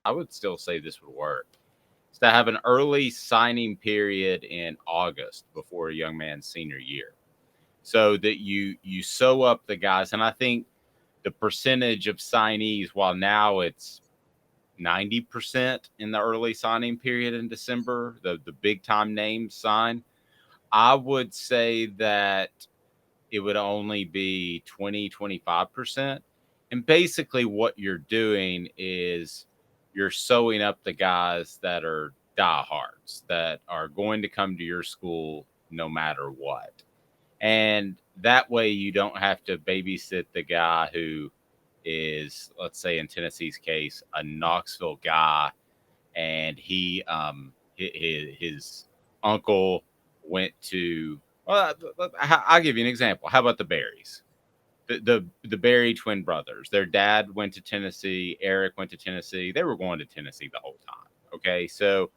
I would still say this would work. Is to have an early signing period in August before a young man's senior year, so that you sew up the guys. And I think the percentage of signees, while now it's 90% in the early signing period in December, the big time names sign, I would say that it would only be 20-25%. And basically what you're doing is you're sewing up the guys that are diehards, that are going to come to your school no matter what. And that way you don't have to babysit the guy who is, let's say in Tennessee's case, a Knoxville guy, and his uncle went to. Well, I'll give you an example. How about the Berries? The Berry twin brothers. Their dad went to Tennessee. Eric went to Tennessee. They were going to Tennessee the whole time. Okay, so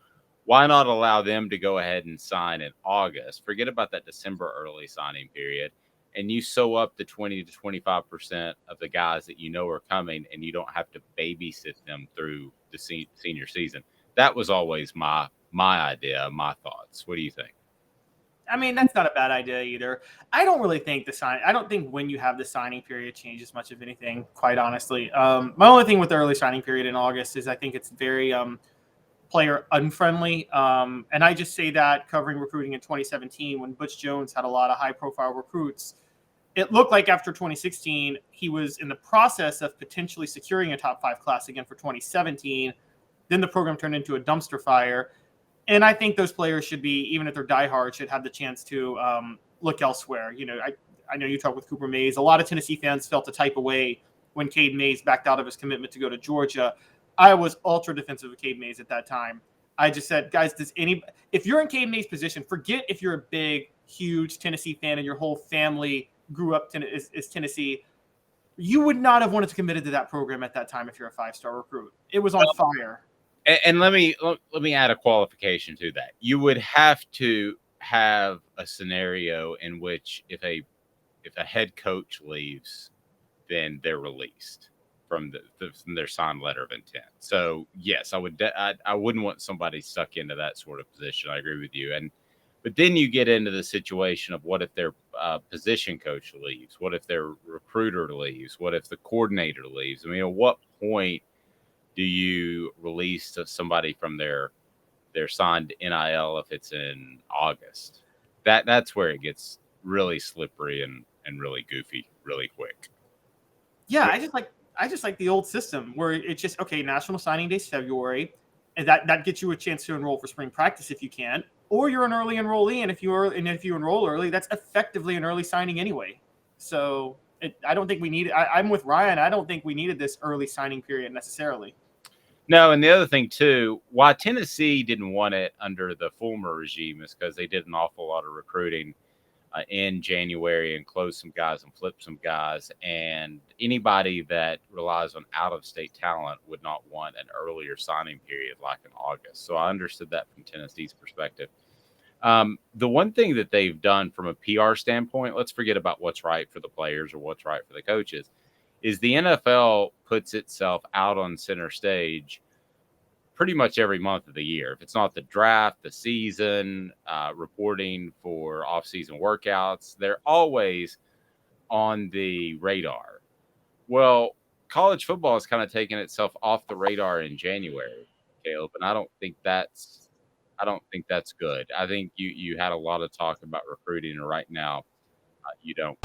why not allow them to go ahead and sign in August? Forget about that December early signing period, and you sew up the 20-25% of the guys that you know are coming, and you don't have to babysit them through the senior season. That was always my idea, my thoughts. What do you think? I mean, that's not a bad idea either. I don't really think I don't think when you have the signing period changes much of anything, quite honestly. My only thing with the early signing period in August is I think it's very player unfriendly. And I just say that covering recruiting in 2017 when Butch Jones had a lot of high profile recruits. It looked like after 2016, he was in the process of potentially securing a top 5 class again for 2017. Then the program turned into a dumpster fire. And I think those players should be, even if they're diehard, should have the chance to look elsewhere. I know you talked with Cooper Mays. A lot of Tennessee fans felt a type of way when Cade Mays backed out of his commitment to go to Georgia. I was ultra defensive of Cade Mays at that time. I just said, guys, if you're in Cade Mays' position, forget if you're a big, huge Tennessee fan and your whole family grew up is Tennessee. You would not have wanted to commit to that program at that time if you're a 5-star recruit. It was on fire. And let me add a qualification to that. You would have to have a scenario in which if a head coach leaves, then they're released from from their signed letter of intent. So yes, I wouldn't want somebody stuck into that sort of position. I agree with you. But then you get into the situation of what if their position coach leaves? What if their recruiter leaves? What if the coordinator leaves? I mean, at what point do you release somebody from their signed NIL if it's in August? That's where it gets really slippery and really goofy really quick. Yeah, I just like the old system where it's just okay. National Signing Day is February, and that gets you a chance to enroll for spring practice if you can, or you're an early enrollee, and if you enroll early, that's effectively an early signing anyway. So I don't think we need. I'm with Ryan. I don't think we needed this early signing period necessarily. No, and the other thing too, why Tennessee didn't want it under the former regime is because they did an awful lot of recruiting in January and closed some guys and flipped some guys. And anybody that relies on out of state talent would not want an earlier signing period like in August. So I understood that from Tennessee's perspective. The one thing that they've done from a PR standpoint, let's forget about what's right for the players or what's right for the coaches, is the NFL puts itself out on center stage pretty much every month of the year. If it's not the draft, the season, reporting for off-season workouts, they're always on the radar. Well, college football has kind of taken itself off the radar in January, Caleb, and I don't think that's good. I think you had a lot of talk about recruiting, and right now you don't.